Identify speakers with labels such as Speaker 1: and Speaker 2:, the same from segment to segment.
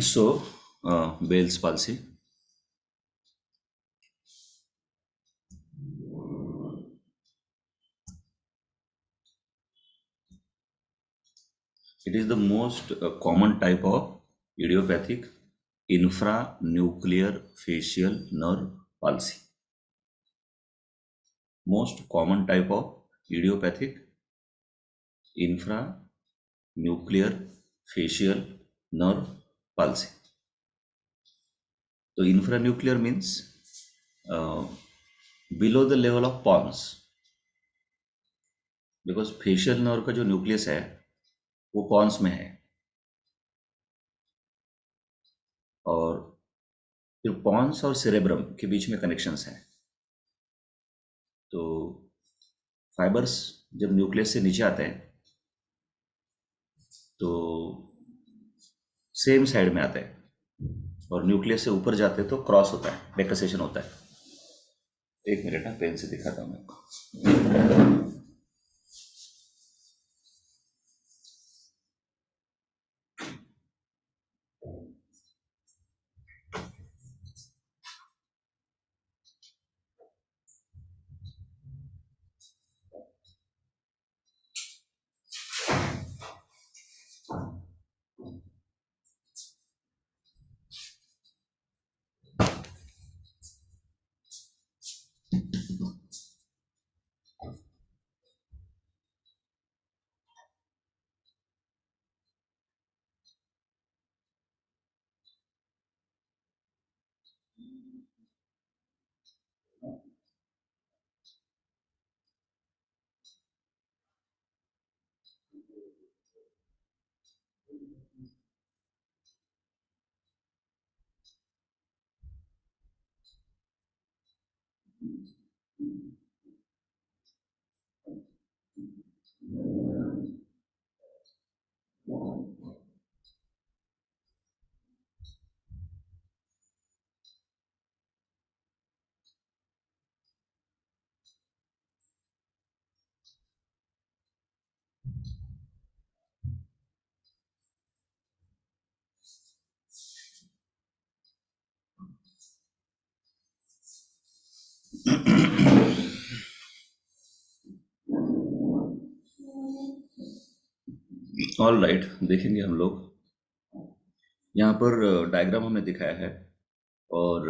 Speaker 1: So, Bell's palsy. It is the most common type of idiopathic infranuclear facial nerve palsy. Most common type of idiopathic infranuclear facial nerve palsy. So infranuclear means uh, below the level of pons, because facial nerve का जो nucleus है वो Pond's में है, और फिर Pond's और cerebrum के बीच में कनेक्शंस हैं। तो फाइबर्स जब न्यूक्लियस से नीचे आते हैं तो सेम साइड में आते हैं, और न्यूक्लियस से ऊपर जाते हैं तो क्रॉस होता है, डेकसेशन होता है। एक मिनट ना, पेन से दिखाता हूँ मैं आपको। ऑल राइट, देखेंगे हम लोग। यहाँ पर डायग्राम हमें दिखाया है, और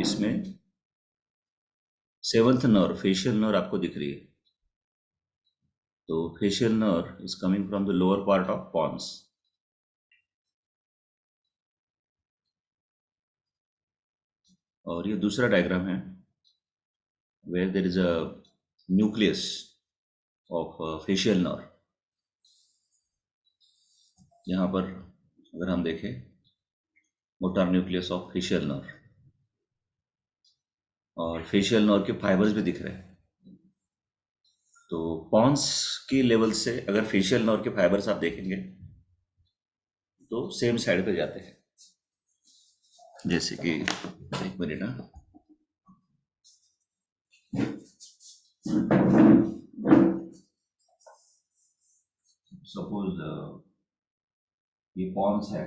Speaker 1: इसमें सेवंथ नर्व, फेशियल नर्व आपको दिख रही है। तो facial nerve is coming from the lower part of pons. और ये दूसरा डायग्राम है where there is a nucleus of facial nerve. यहाँ पर अगर हम देखें, motor nucleus of facial nerve, और फेशियल नर्व के फाइबर्स भी दिख रहे हैं। तो पॉन्स की लेवल से अगर फेशियल नर्व के फाइबर्स आप देखेंगे तो सेम साइड पे जाते हैं। जैसे कि एक मिनट ना, सपोज ये पॉन्स है,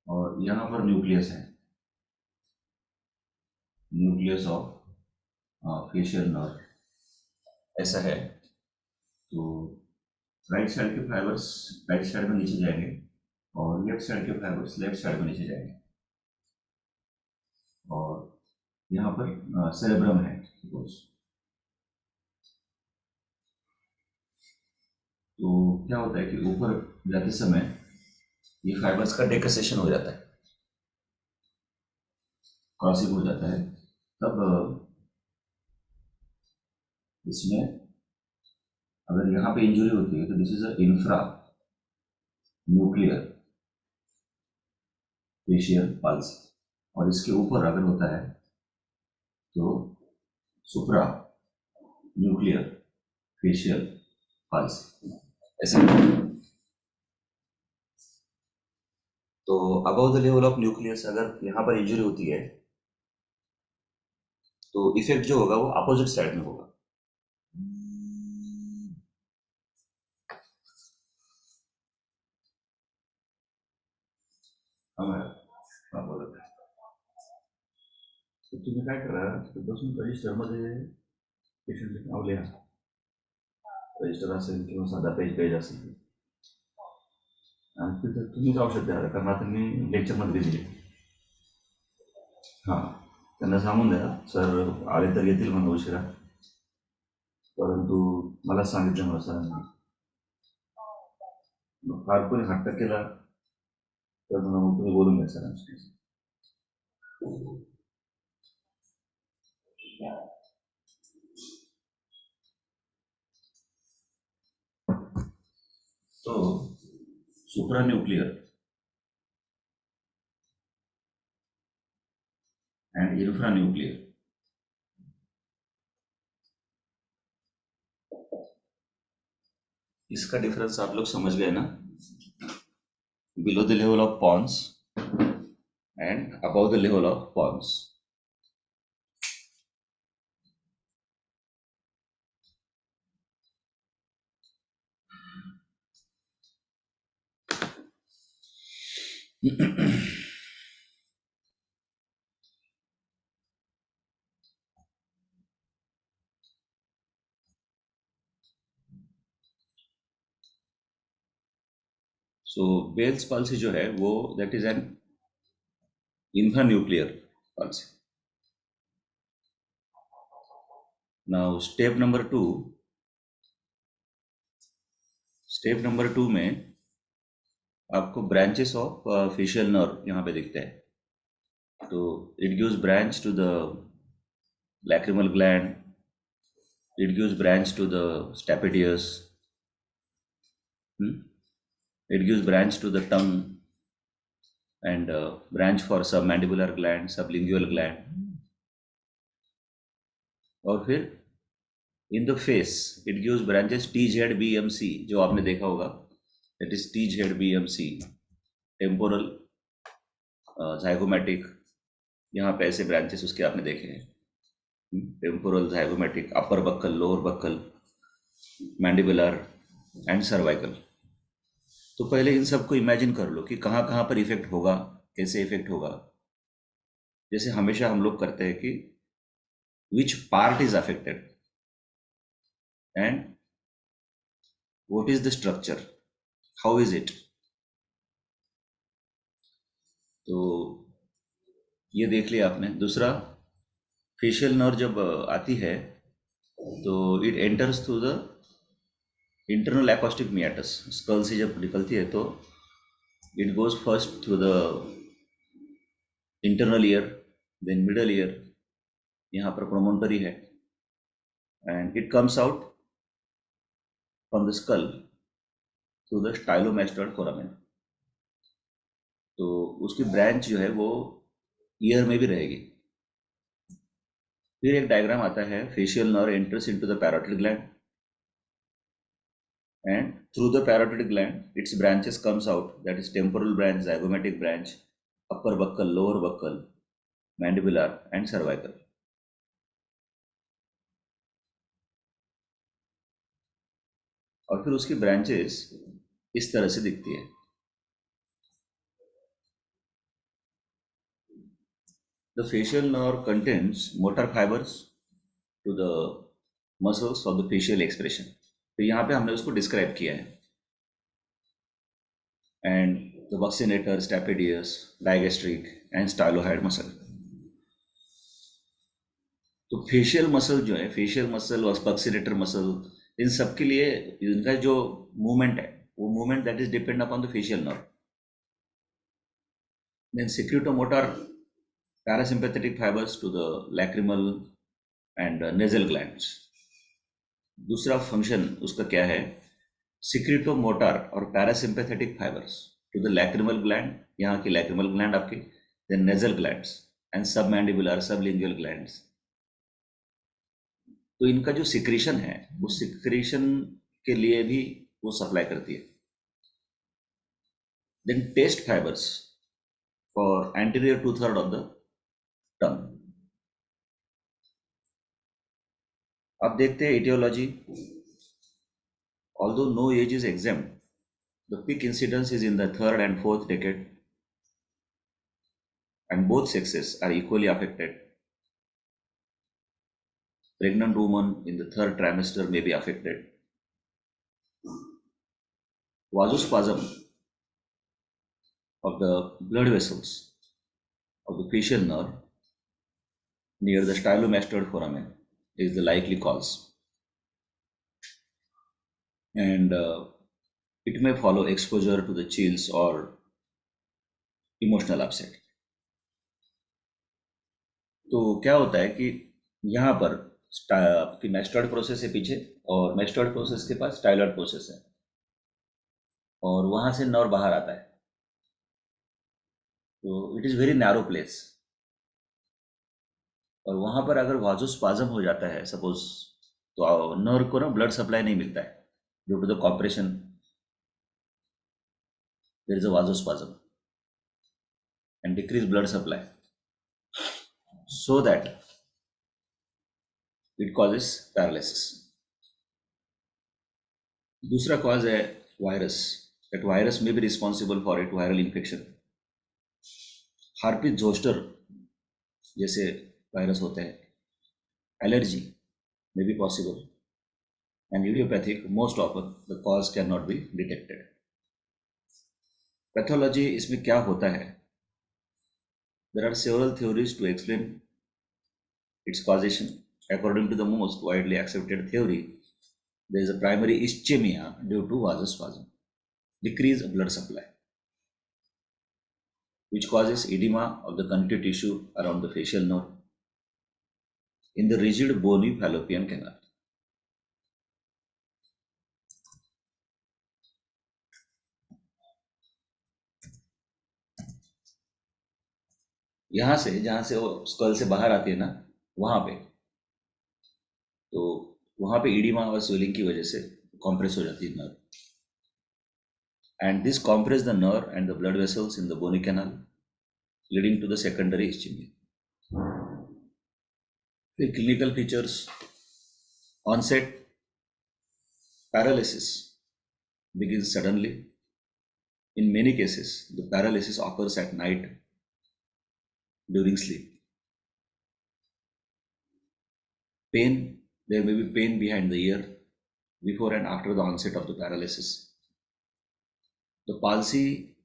Speaker 1: और यहाँ पर न्यूक्लियस है, न्यूक्लियस ऑफ फेशियल नर्व ऐसा है। तो राइट साइड के फाइबर्स राइट साइड में नीचे जाएंगे, और लेफ्ट साइड के फाइबर्स लेफ्ट साइड में नीचे जाएंगे। और यहाँ पर सेरेब्रम है सपोज। तो क्या होता है कि ऊपर जाते समय ये फाइबर्स का डेकसेशन हो जाता है, क्रॉसिंग हो जाता है। तब इसमें अगर यहाँ पे इंजुरी होती है तो this is a infra nuclear facial pulse, और इसके ऊपर अगर होता है तो सुप्रा न्यूक्लियर फेशियल पल्स ऐसे। तो above the level of nucleus अगर यहाँ पर इंजरी होती है तो इफेक्ट जो होगा वो अपोजिट साइड में होगा। हाँ मॅडम, हा बोला. तर तुम्ही काय करा, तिथे बसून रजिस्टरमध्ये पेशंटचं नाव लिहा. रजिस्टर असेल किंवा साधा पेज असेल आणि तिथे तुम्हीच औषध द्या, कारण आता मी लेक्चरमध्ये दिली. हां, त्यांना सांगून द्या सर आले तर येतील म्हणून उशिरा, परंतु मला सांगितलं मला सरांनी. मग फार कोणी हट्ट केला तर मग तुम्ही बोलून घ्या सरांशी. तो supranuclear and infranuclear. इसका डिफरेंस आप लोग समझ गए ना? Below the level of pons and above the level of pons. So Bell's palsy जो है वो that is an infranuclear palsy. Now step number two में आपको ब्रांचेस ऑफ फेशियल नर्व यहाँ पे दिखते हैं. तो it gives branch to the lacrimal gland, it gives branch to the stapedius, it gives branch to the tongue and branch for submandibular gland, sublingual gland. और फिर in the face it gives branches TZBMC जो आपने देखा होगा, that is TZBMC, temporal zygomatic. यहाँ पे ऐसे branches उसके आपने देखे हैं, temporal zygomatic, upper buccal, lower buccal, mandibular and cervical. तो पहले इन सबको इमेजिन कर लो कि कहाँ कहाँ पर इफेक्ट होगा, कैसे इफेक्ट होगा. जैसे हमेशा हम लोग करते हैं कि which part is affected and what is the structure, how is it. तो ये देख लिया आपने. दूसरा, फेशियल नर्व जब आती है तो it enters through the internal acoustic meatus. Skull से जब निकलती है तो it goes first through the internal ear, then middle ear, यहाँ पर प्रोमोनटरी है, and it comes out from the skull through the stylomastoid foramen. तो उसकी ब्रांच जो है वो ईयर में भी रहेगी. फिर एक डायग्राम आता है, facial nerve enters into the parotid gland and through the parotid gland its branches comes out, that is temporal branch, zygomatic branch, upper buccal, lower buccal, mandibular and cervical. और फिर उसकी ब्रांचेस इस तरह से दिखती है. The facial nerve contains motor fibers to the muscles of the facial expression. तो यहाँ पे हमने उसको डिस्क्राइब किया है. And the buccinator, stapedius, digastric and stylohyoid muscle. तो फेशियल मसल जो है, फेशियल मसल और बक्सिनेटर मसल, इन सब के लिए इनका जो मूवमेंट है वो movement that is depend upon the facial nerve. Then secretomotor parasympathetic fibers to the lacrimal and nasal glands. दूसरा फंक्शन उसका क्या है, secretomotor और parasympathetic fibers to the lacrimal gland, यहाँ की lacrimal gland आपकी, then nasal glands and submandibular, sublingual glands. तो इनका जो सिक्रीशन है वो सिक्रीशन के लिए भी वो सप्लाई करती है. Then taste fibres for anterior two-third of the tongue. अब देखते हैं etiology. Although no age is exempt, the peak incidence is in the third and fourth decade, and both sexes are equally affected. Pregnant women in the third trimester may be affected. Vasospasm of the blood vessels of the facial nerve near the stylomastoid foramen is the likely cause, and it may follow exposure to the chills or emotional upset. तो क्या होता है कि यहाँ पर आपकी mastoid process है पीछे, और मैस्टॉइड प्रोसेस के पास स्टाइलॉइड प्रोसेस है, और वहां से नर्व बाहर आता है. तो it is very narrow place, और वहां पर अगर वाजोस्पाज्म हो जाता है सपोज, तो नर्व को ना ब्लड सप्लाई नहीं मिलता है due to the compression. There is a vasospasm and decrease blood supply, so that it causes paralysis. दूसरा cause है virus. That virus may be responsible for it, viral infection. Harpic zoster जैसे virus होते हैं. Allergy may be possible, and idiopathic most often the cause cannot be detected. Pathology इसमें क्या होता है? There are several theories to explain its causation. According to the most widely accepted theory, there is a primary ischemia due to vasospasm, decreased blood supply, which causes edema of the connective tissue around the facial nerve in the rigid bony fallopian canal. यहाँ से जहाँ से वो school से बाहर आती है ना, वहाँ पे, तो वहाँ पे इडिमा और स्वेलिंग की वजह से कॉम्प्रेस हो जाती है nerve, and this compress the nerve and the blood vessels in the bony canal, leading to the secondary ischemia. The clinical features: onset paralysis begins suddenly. In many cases, the paralysis occurs at night during sleep. Pain: there may be pain behind the ear before and after the onset of the paralysis. The palsy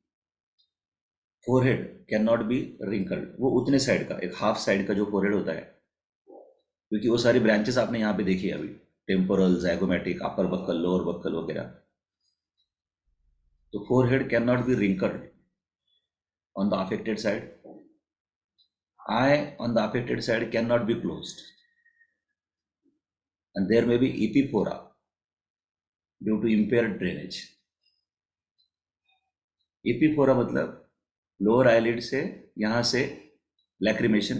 Speaker 1: forehead cannot be wrinkled. वो उतने side का, एक half side का जो forehead होता है, क्योंकि वो सारी ब्रांचेस आपने यहाँ पे देखी है अभी, टेम्पोरल, जाइगोमेटिक, अपर बक्कल, लोअर बक्कल वगैरह. तो forehead can not be wrinkled on the affected side. Eye on the affected side cannot be closed, and there may be epiphora due to impaired drainage. Epiphora मतलब lower eyelid से यहाँ से lacrimation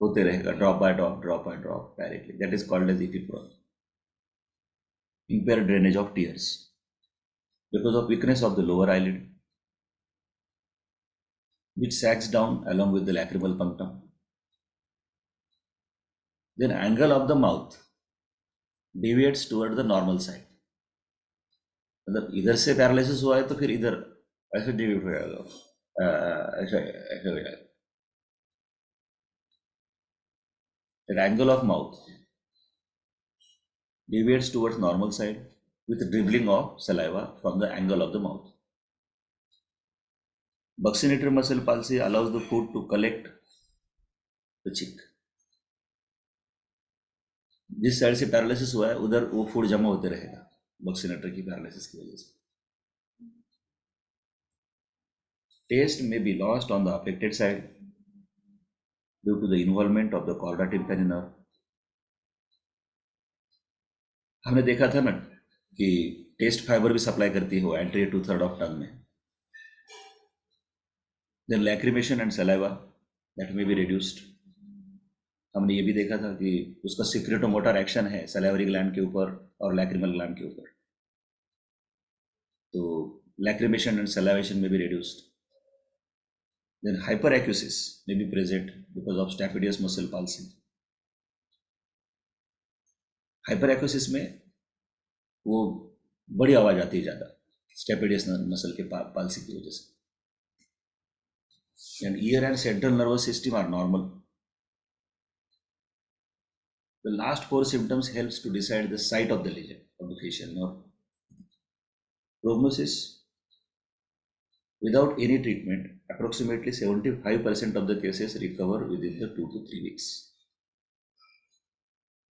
Speaker 1: होते रहेगा, drop by drop directly. That is called as epiphora. impaired drainage of tears because of weakness of the lower eyelid, which sags down along with the lacrimal punctum. Then angle of the mouth deviates toward the normal side. मतलब इधर से paralysis हुआ है तो फिर इधर ऐसे डिवीट हो जाएगा, ऐसे ऐसे हो जाएगा. The angle of mouth deviates towards normal side with dribbling of saliva from the angle of the mouth. Buccinator muscle palsy allows the food to collect the cheek. जिस साइड से पैरालिसिस हुआ है उधर वो फूड जमा होते रहेगा बक्सिनेटर की पैरालिसिस की वजह से. Taste may be lost on the affected side due to the involvement of the chorda tympani nerve. हमने देखा था ना कि टेस्ट फाइबर भी सप्लाई करती हो anterior two third of tongue में. Then lacrimation and saliva that may be reduced. हमने ये भी देखा था कि उसका सिक्रेटोमोटर एक्शन है सलाइवरी ग्लैंड के ऊपर और लैक्रिमल ग्लैंड के ऊपर. तो लैक्रिमेशन एंड सलाइवेशन में भी reduced. Then hyperacusis may be present because of stapedius muscle palsy. हाइपरएक्यूसिस में वो बड़ी आवाज आती है ज़्यादा, स्टेपेडियस मसल के पालसी की वजह से. And ear and central nervous system are normal. The last four symptoms helps to decide the site of the lesion of the facial nerve. Prognosis: without any treatment, approximately 75% of the cases recover within the 2 to 3 weeks,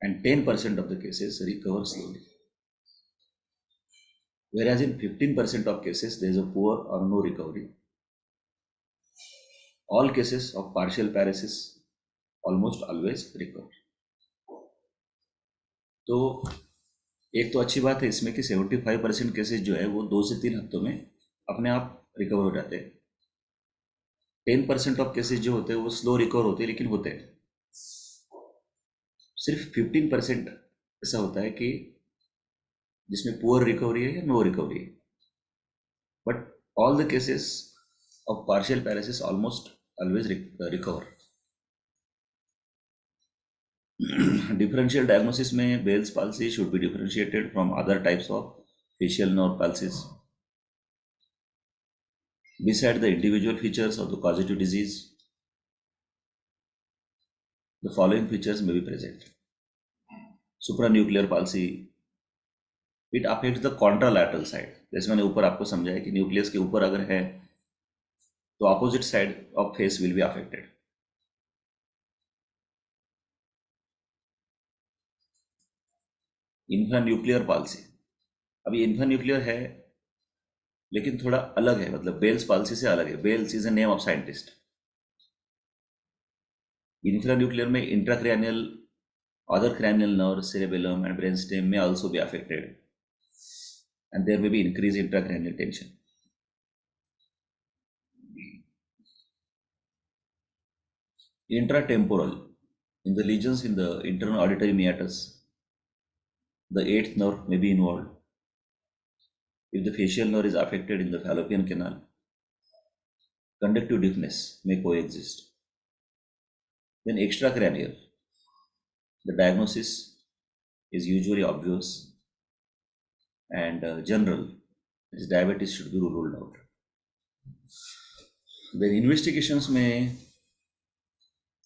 Speaker 1: and 10% of the cases recover slowly. Whereas in 15% of cases, there is a poor or no recovery. All cases of partial paralysis almost always recover. तो एक तो अच्छी बात है इसमें कि 75% cases जो है वो 2 से 3 हफ्तों में अपने आप रिकवर हो जाते हैं. 10% ऑफ केसेस जो होते हैं वो स्लो रिकवर होते हैं, लेकिन होते हैं. सिर्फ 15% ऐसा होता है कि जिसमें पुअर रिकवरी है या नो रिकवरी है. But all the cases of partial paralysis almost always recover. Differential diagnosis में Bell's palsy should be differentiated from other types of facial nerve palsies. Beside the individual features of the causative disease, the following features may be present. Supranuclear palsy, it affects the contralateral side. जैसे मैंने ऊपर आपको समझाया कि nucleus के ऊपर अगर है तो opposite side of face will be affected. Infranuclear palsy, अभी इन्फ्रान्यूक्लियर है लेकिन थोड़ा अलग है, मतलब बेल्स पाल्सी से अलग है. Bell's is a name of scientist. Infranuclear में intracranial, other cranial nerve, cerebellum and brainstem may also be affected, and there may be increased intracranial tension. Intratemporal, in the lesions in the internal auditory meatus, the eighth nerve may be involved. If the facial nerve is affected in the fallopian canal, conductive deafness may coexist. Then extracranial, the diagnosis is usually obvious and general, as diabetes should be ruled out. Then investigations may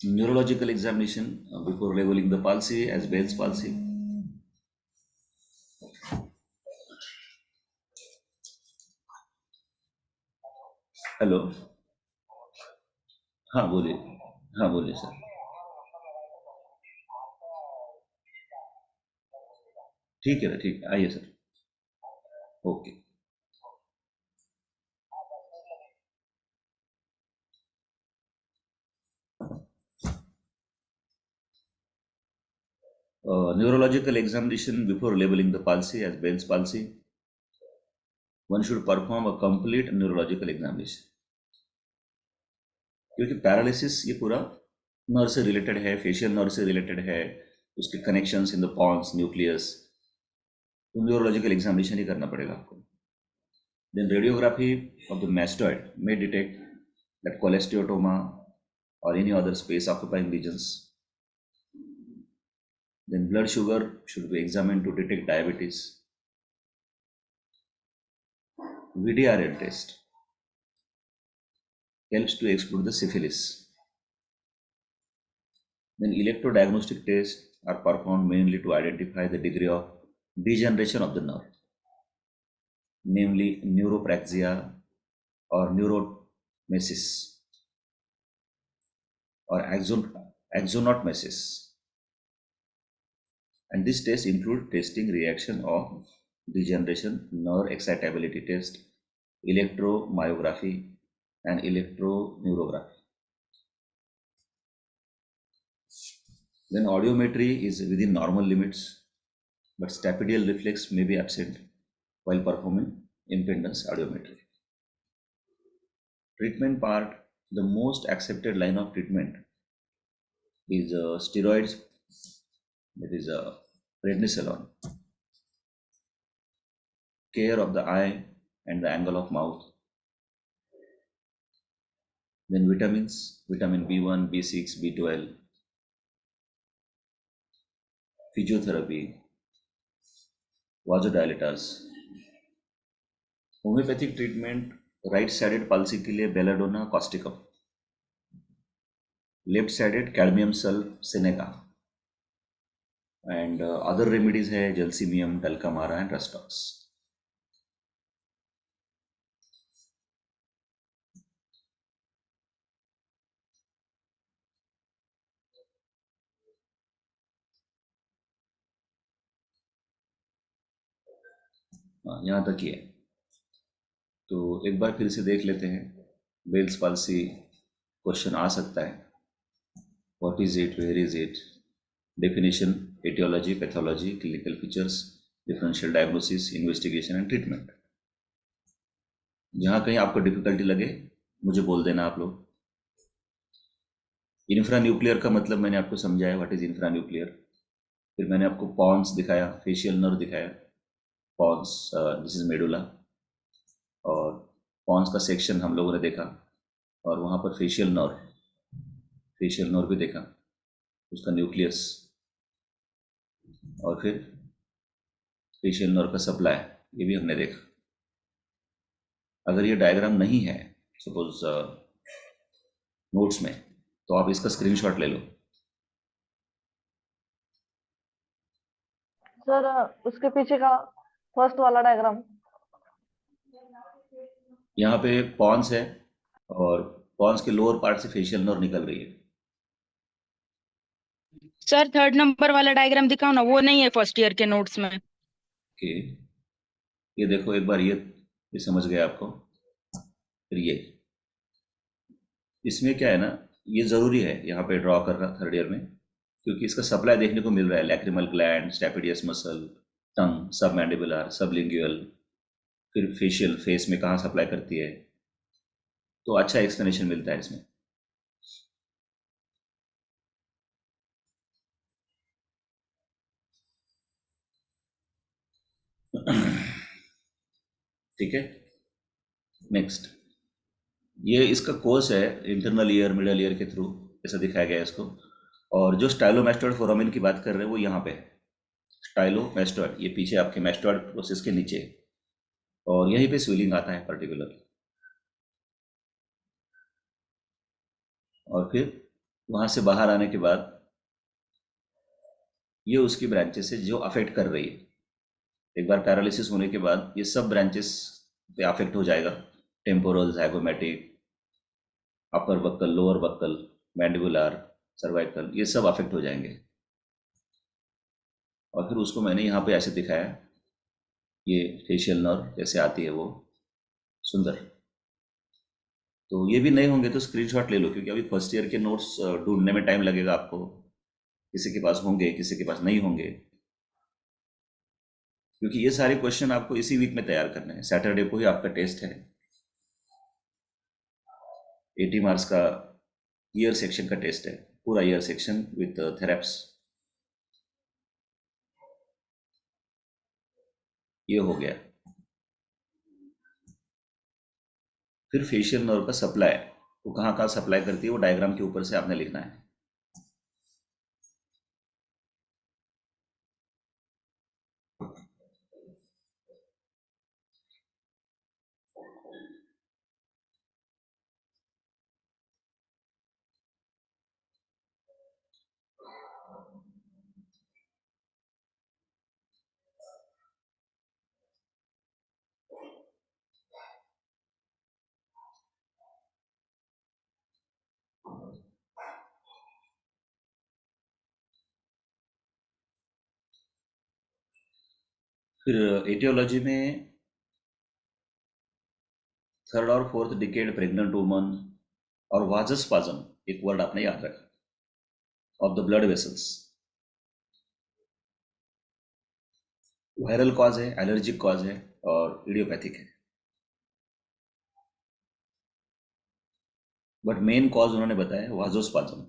Speaker 1: neurological examination before labeling the palsy as Bell's palsy. Hello, हाँ बोलिए. हाँ बोलिए sir. ठीक है, ठीक है, आइए sir. Okay. Neurological examination before labeling the palsy as Bell's palsy. One should perform a complete neurological examination. क्योंकि पैरालिसिस ये पूरा नर्व से रिलेटेड है, फेशियल नर्व से रिलेटेड है, उसके connections in the pons, nucleus, तो न्यूरोलॉजिकल एग्जामिनेशन ही करना पड़ेगा आपको. Then radiography of the mastoid may detect that cholesteatoma or any other space occupying lesions. Then blood sugar should be examined to detect diabetes. VDRL test helps to exclude the syphilis. Then electrodiagnostic tests are performed mainly to identify the degree of degeneration of the nerve, namely neuropraxia or neuromesis or axonotmesis. And this test include testing reaction of degeneration, nerve excitability test, electromyography and electroneurography. Then audiometry is within normal limits, but stapedial reflex may be absent while performing impedance audiometry. Treatment part, the most accepted line of treatment is steroids, that is prednisolone. Care of the eye and the angle of mouth. Then vitamins, vitamin B1, B6, B12, physiotherapy, vasodilators, homeopathic treatment right sided palsy के लिए belladonna Causticum, left sided cadmium sulph Seneca, and other remedies है जलसीमियम, डल्कामारा and rhus tox. यहाँ तक ही है. तो एक बार फिर से देख लेते हैं. बेल्स पाल्सी क्वेश्चन आ सकता है. What is it, where is it, definition, aetiology, pathology, clinical features, differential diagnosis, investigation and treatment. जहाँ कहीं आपको डिफिकल्टी लगे मुझे बोल देना आप लोग. इंफ्रा न्यूक्लियर का मतलब मैंने आपको समझाया, व्हाट इज इंफ्रा न्यूक्लियर. फिर मैंने आपको पॉन्स दिखाया, फेशियल नर्व दिखाया. पॉन्स, दिस इज मेडुला, और पॉन्स का सेक्शन हम लोगों ने देखा, और वहाँ पर फेशियल नर्व भी देखा, उसका न्यूक्लियस, और फिर फेशियल नर्व का सप्लाई, ये भी हमने देखा. अगर ये डायग्राम नहीं है सपोज नोट्स में, तो आप इसका स्क्रीनशॉट ले लो.
Speaker 2: सर उसके पीछे का फर्स्ट वाला डायग्राम.
Speaker 1: यहाँ पे पॉन्स है, और पॉन्स के लोअर पार्ट से फेशियल नर्व निकल रही है.
Speaker 3: सर थर्ड नंबर वाला डायग्राम दिखाओ ना, वो नहीं है फर्स्ट ईयर के नोट्स में.
Speaker 1: ओके, ये देखो एक बार, ये समझ गया आपको. फिर ये इसमें क्या है ना, ये ज़रूरी है यहाँ पे ड्रॉ करना थर्ड ईयर में, क्योंकि इसका सप्लाई देखने को मिल रहा है. लैक्रिमल ग्लैंड, स्टैपिडियस मसल, टंग, सब मैंडिबुलर, सब लिंगुअल, फिर फेशियल, फेस में कहाँ सप्लाई करती है. तो अच्छा एक्सप्लेनेशन मिलता है इसमें. ठीक है. नेक्स्ट, ये इसका कोर्स है इंटरनल ईयर, मिडल ईयर के थ्रू ऐसा दिखाया गया है इसको. और जो स्टाइलोमेस्टोइड फोरामिन की बात कर रहे हैं वो यहाँ पे है. स्टाइलोमेस्टोइड, ये पीछे आपके मेस्टोइड प्रोसेस के नीचे, और यहीं पे स्वेलिंग आता है पर्टिकुलर. और फिर वहाँ से बाहर आने के बाद ये उसकी ब्रांचेस है जो अफेक्ट कर रही है. एक बार पैरालिसिस होने के बाद ये सब ब्रांचेस पे अफेक्ट हो जाएगा. Temporal, zygomatic, upper buccal, lower buccal, mandibular, cervical, ये सब अफेक्ट हो जाएंगे. और फिर उसको मैंने यहाँ पे ऐसे दिखाया, ये फेशियल नर्व कैसे आती है वो. सुंदर. तो ये भी नहीं होंगे तो स्क्रीनशॉट ले लो, क्योंकि अभी फर्स्ट ईयर के नोट्स ढूंढने में टाइम लगेगा आपको. किसी के पास होंगे, किसी के पास नहीं होंगे, क्योंकि ये सारे क्वेश्चन आपको इसी वीक में तैयार करने हैं. सैटरडे को ही आपका टेस्ट है. 80 मार्क्स का ईयर सेक्शन का टेस्ट है, पूरा ईयर सेक्शन विथ थेरेप्स. ये हो गया. फिर फेशियल नर्व का सप्लाई, वो कहाँ कहाँ सप्लाई करती है वो डायग्राम के ऊपर से आपने लिखना है. फिर एटियोलॉजी में थर्ड और फोर्थ डिकेड प्रेग्नेंट वुमन, और वाजस्पाज्म, एक वर्ड आपने याद रखा, of the blood vessels. Viral cause है, एलर्जिक कॉज है, और इडियोपैथिक है. बट मेन कॉज उन्होंने बताया वाजोस्पाज्म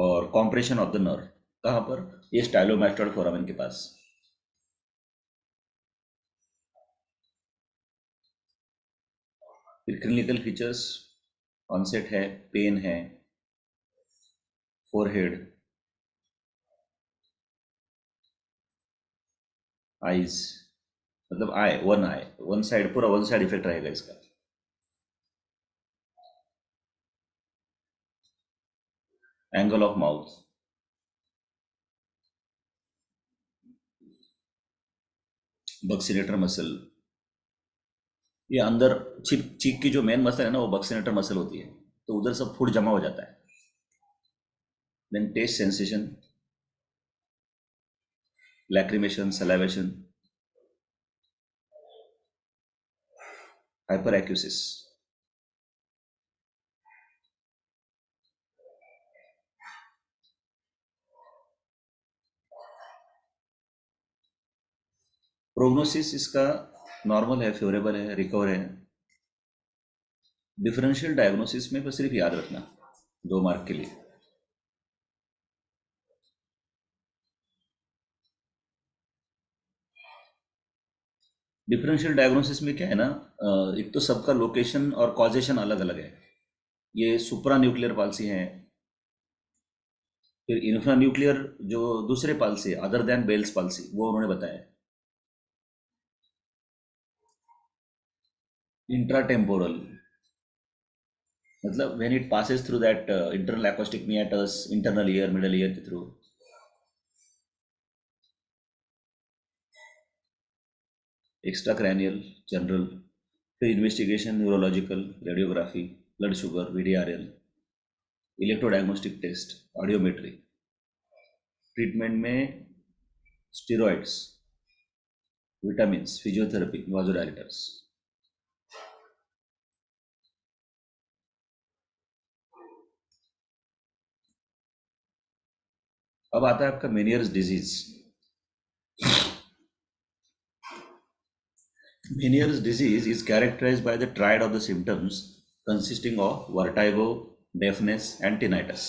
Speaker 1: और कॉम्प्रेशन ऑफ द नर्व. कहाँ पर? ये स्टाइलोमेस्टोइड फोरामेन के पास. फिर क्लिनिकल फीचर्स, ऑनसेट है, पेन है, फोरहेड, आईज, मतलब आई वन साइड, पूरा वन साइड इफेक्ट रहेगा इसका। Angle of mouth, buccinator muscle, ये अंदर चीक की जो मेन मसल है ना, वो बक्सीनेटर मसल होती है, तो उधर सब फूड जमा हो जाता है। Then test sensation, lacrimation, salivation, hyperacusis. Prognosis इसका नॉर्मल है, फेवरेबल है, रिकवर है। डिफरेंशियल डायग्नोसिस में बस सिर्फ याद रखना 2 मार्क के लिए। डिफरेंशियल डायग्नोसिस में क्या है ना, एक तो सबका लोकेशन और कॉजेशन अलग अलग है। ये सुप्रा न्यूक्लियर पाल्सी है, फिर इंफ्रा न्यूक्लियर जो दूसरे पाल्सी है अदर देन बेल्स पाल्सी, वो उन्होंने बताया। इंट्राटेम्पोरल मतलब when it passes through that internal acoustic meatus, internal ear, middle ear के थ्रू। एक्स्ट्रा क्रैनियल, जनरल, फिर investigation, neurological, radiography, blood sugar, VDRL, electrodiagnostic test, audiometry. Treatment में steroids, vitamin, physiotherapy, vasodilators. अब आता है आपका Meniere's disease. Meniere's disease is characterized by the triad of the symptoms consisting of vertigo, deafness and tinnitus.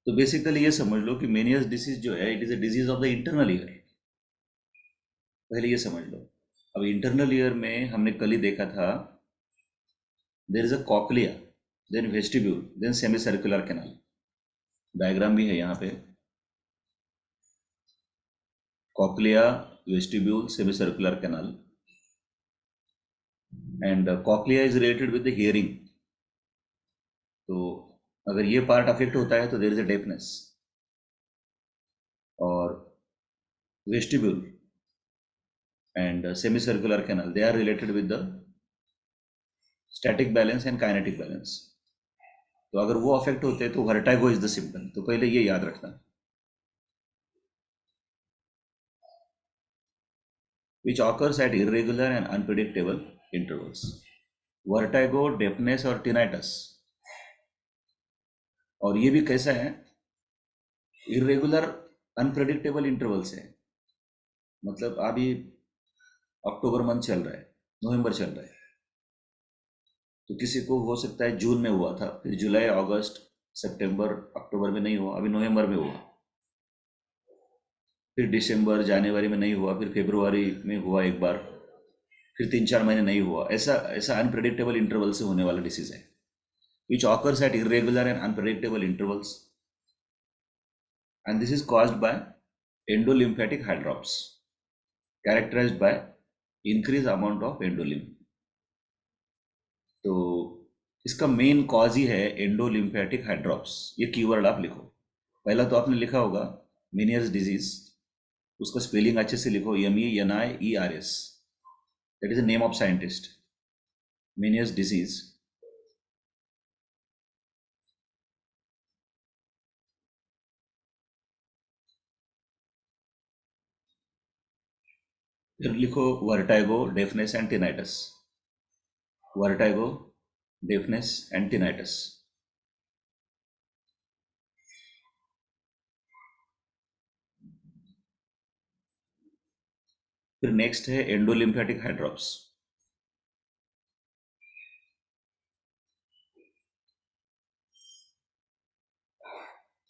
Speaker 1: तो basically ये समझ लो कि मेनियर्स disease जो है, it is a disease of the internal year. पहले ये समझ लो। अब इंटरनल ईयर में हमने कल ही देखा था, there is a cochlea, then vestibule, then semicircular canal. Diagram भी है यहाँ पे। Cochlea, vestibule, semicircular canal, and cochlea is related with the hearing. तो अगर ये पार्ट अफेक्ट होता है तो देयर इज अ डेफनेस। और vestibule and semicircular canal, they are related with the static balance and kinetic balance. तो अगर वो अफेक्ट होते हैं तो वर्टाइगो इज द सिम्टम। तो पहले ये याद रखना, which occurs at irregular and unpredictable intervals. Vertigo, deafness और टिनाइटस। और ये भी कैसा है, इरेगुलर अनप्रेडिक्टेबल इंटरवल्स है। मतलब अभी अक्टूबर मंथ चल रहा है, नवंबर चल रहा है, तो किसी को हो सकता है जून में हुआ था, फिर जुलाई, अगस्त, सितंबर, अक्टूबर में नहीं हुआ, अभी नवंबर में हुआ, फिर दिसंबर, जनवरी में नहीं हुआ, फिर फरवरी में हुआ एक बार, फिर 3-4 महीने नहीं हुआ। ऐसा ऐसा अनप्रेडिक्टेबल इंटरवल से होने वाला डिसीज है, which occurs at irregular and unpredictable intervals, and this is caused by endolymphatic hydrops characterized by increased amount of endolymph। तो इसका मेन कॉज ही है एंडोलिम्फेटिक हाइड्रॉप्स। ये कीवर्ड आप लिखो। पहला तो आपने लिखा होगा मेनियर्स डिजीज, उसका स्पेलिंग अच्छे से लिखो, MENIERS, that is the name of scientist, मेनियर्स disease. फिर लिखो vertigo, deafness and tinnitus, vertigo, deafness and tinnitus. फिर नेक्स्ट है एंडोलिम्फेटिक हाइड्रॉप्स।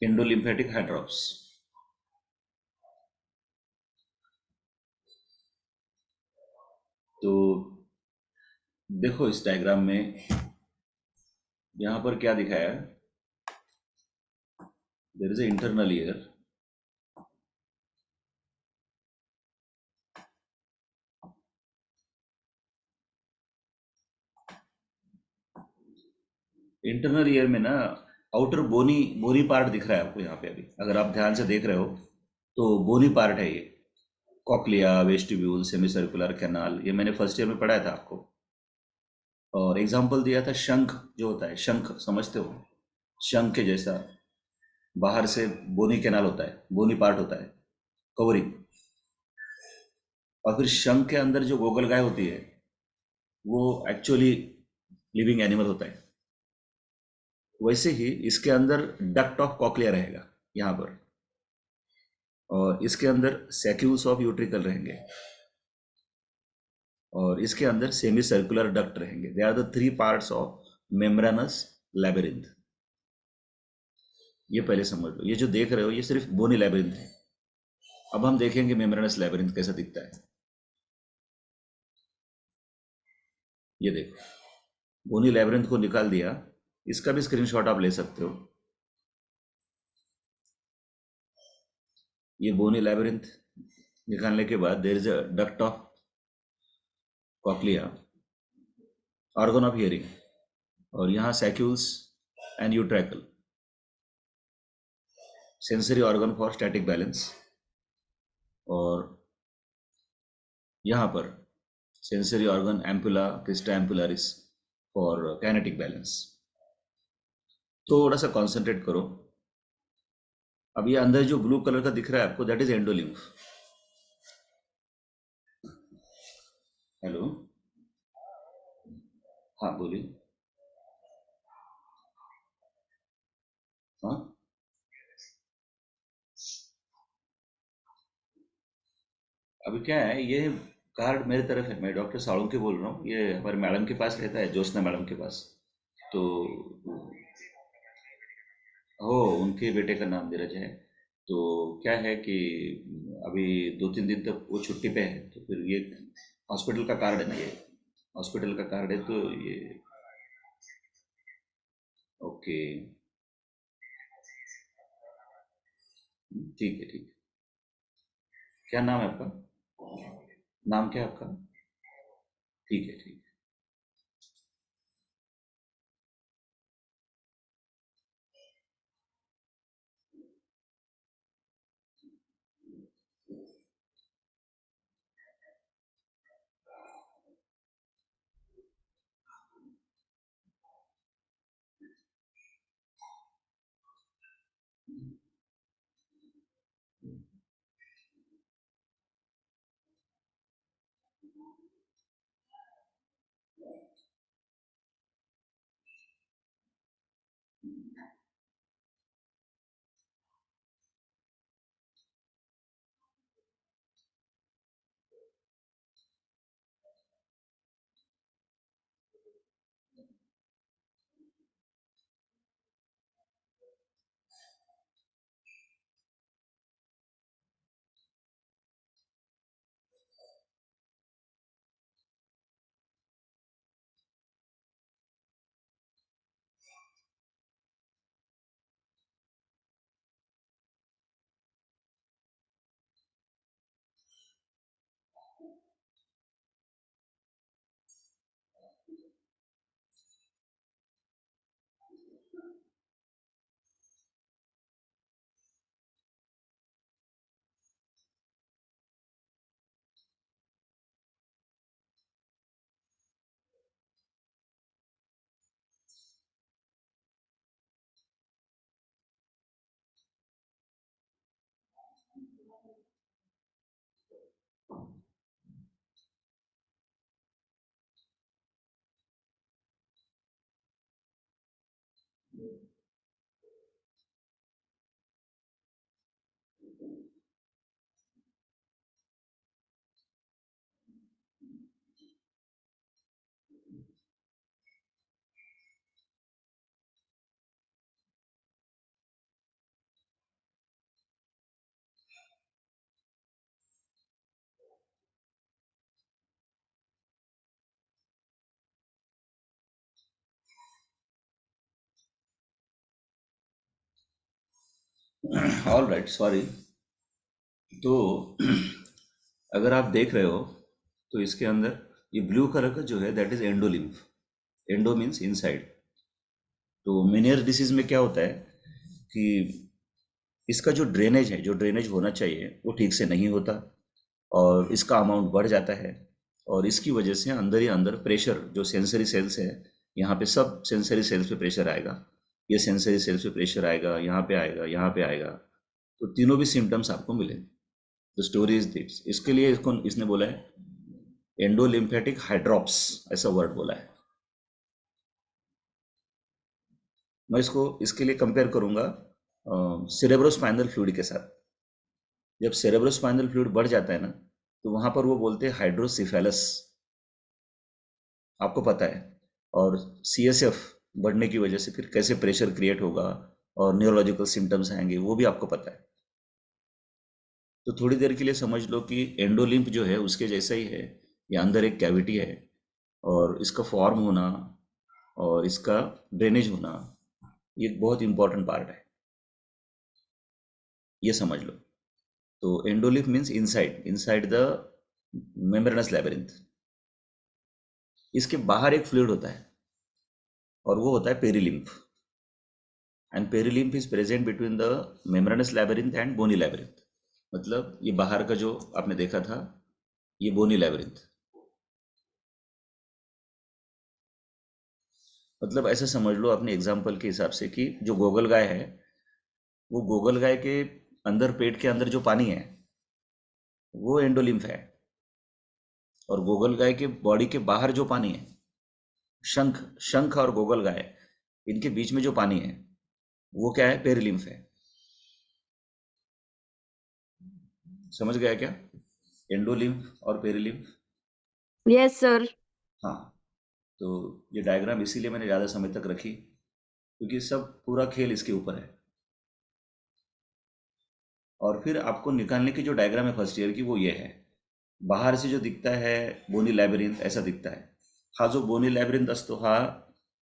Speaker 1: एंडोलिम्फेटिक हाइड्रॉप्स, तो देखो इस डायग्राम में यहाँ पर क्या दिखाया है, there is a internal ear, internal ear में ना आउटर बोनी बोनी पार्ट दिख रहा है आपको यहाँ पे, अभी अगर आप ध्यान से देख रहे हो तो बोनी पार्ट है ये, cochlea, vestibule, semicircular canal, ये मैंने फर्स्ट ईयर में पढ़ाया था आपको। और एग्जाम्पल दिया था शंख, जो होता है शंख, समझते हो, शंख के जैसा बाहर से बोनी कैनाल होता है, बोनी पार्ट होता है, कवरिंग। और फिर शंख के अंदर जो गोगल गाय होती है वो एक्चुअली लिविंग एनिमल होता है। वैसे ही इसके अंदर डक्ट ऑफ कॉक्लिया रहेगा यहाँ पर, और इसके अंदर सैक्यूल्स ऑफ यूट्रिकल रहेंगे, और इसके अंदर सेमी सर्कुलर डक्ट रहेंगे। They are the three parts of membranous labyrinth. ये पहले समझ लो, ये जो देख रहे हो ये सिर्फ बोनी लैबिरिंथ है। अब हम देखेंगे मेम्ब्रेनस लैबिरिंथ कैसा दिखता है। ये देखो, बोनी लैबिरिंथ को निकाल दिया, इसका भी स्क्रीनशॉट आप ले सकते हो। ये बोनी लैबिरिंथ निकालने के बाद there is a duct of cochlea, organ of hearing, और यहाँ saccules and utricle, sensory organ for static balance, और यहाँ पर sensory organ ampulla crista ampullaris for kinetic balance. थोड़ा सा कॉन्सेंट्रेट करो। अब ये अंदर जो ब्लू कलर का दिख रहा है आपको, दैट इज एंडोलिम्फ। हेलो, हाँ बोलिए। हाँ, अभी क्या है, ये कार्ड मेरे तरफ है, मैं डॉक्टर साळुंके बोल रहा हूँ, ये हमारे मैडम के पास रहता है, ज्योत्सना मैडम के पास। तो हो, उनके बेटे का नाम धीरज है। तो क्या है कि अभी 2-3 दिन तक वो छुट्टी पे है, तो फिर ये हॉस्पिटल का कार्ड है ना, ये हॉस्पिटल का कार्ड है, तो ये ओके। ठीक है, ठीक है। क्या नाम है आपका? नाम क्या है आपका? ठीक है, ठीक है। All right, sorry. तो अगर आप देख रहे हो तो इसके अंदर ये ब्लू कलर का जो है that is endolymph. Endo means inside. तो मेनियर डिसीज में क्या होता है कि इसका जो ड्रेनेज है, जो ड्रेनेज होना चाहिए वो ठीक से नहीं होता, और इसका अमाउंट बढ़ जाता है। और इसकी वजह से अंदर ही अंदर प्रेशर, जो सेंसरी सेल्स है, यहाँ पे सब सेंसरी सेल्स पे प्रेशर आएगा, ये सेंसरी सेल्स पे प्रेशर आएगा, यहाँ पे आएगा, यहाँ पे आएगा। तो तीनों भी सिम्टम्स आपको मिले। The story is this. इसके लिए इसको इसने बोला है एंडोलिम्फेटिक हाइड्रॉप्स, ऐसा वर्ड बोला है। मैं इसको इसके लिए कंपेयर करूंगा सेरेब्रोस्पाइनल फ्लूइड के साथ। जब सेरेब्रोस्पाइनल फ्लूइड बढ़ जाता है ना, तो वहां पर वो बोलते हैं हाइड्रोसिफेलस, आपको पता है। और सीएसएफ बढ़ने की वजह से फिर कैसे प्रेशर क्रिएट होगा और न्यूरोलॉजिकल सिम्टम्स आएंगे वो भी आपको पता है। तो थोड़ी देर के लिए समझ लो कि एंडोलिम्फ जो है उसके जैसा ही है। ये अंदर एक कैविटी है, और इसका फॉर्म होना और इसका ड्रेनेज होना, ये बहुत इंपॉर्टेंट पार्ट है, ये समझ लो। तो endolymph means inside, inside the membranous labyrinth. इसके बाहर एक फ्लूइड होता है, और वो होता है perilymph. And perilymph is present between the membranous labyrinth and bony labyrinth. मतलब ये बाहर का जो आपने देखा था, ये बोनी लैबिरिंथ। मतलब ऐसे समझ लो अपने एग्जाम्पल के हिसाब से कि जो गोगल गाय है, वो गोगल गाय के अंदर, पेट के अंदर जो पानी है वो एंडोलिम्फ है। और गोगल गाय के बॉडी के बाहर जो पानी है, शंख शंख और गोगल गाय, इनके बीच में जो पानी है वो क्या है? पेरिलिम्फ है। समझ गया क्या? एंडोलिम्फ और पेरिलिम्फ।
Speaker 3: Yes, sir.
Speaker 1: हाँ। तो ये डायग्राम इसीलिए मैंने ज़्यादा समय तक रखी, क्योंकि सब पूरा खेल इसके ऊपर है। और फिर आपको निकालने की जो डायग्राम है फर्स्ट ईयर की, वो ये है। बाहर से जो दिखता है बोनी लॅबिरिंथ ऐसा दिखता है। हा जो बोनी लॅबिरिंथ असतो हा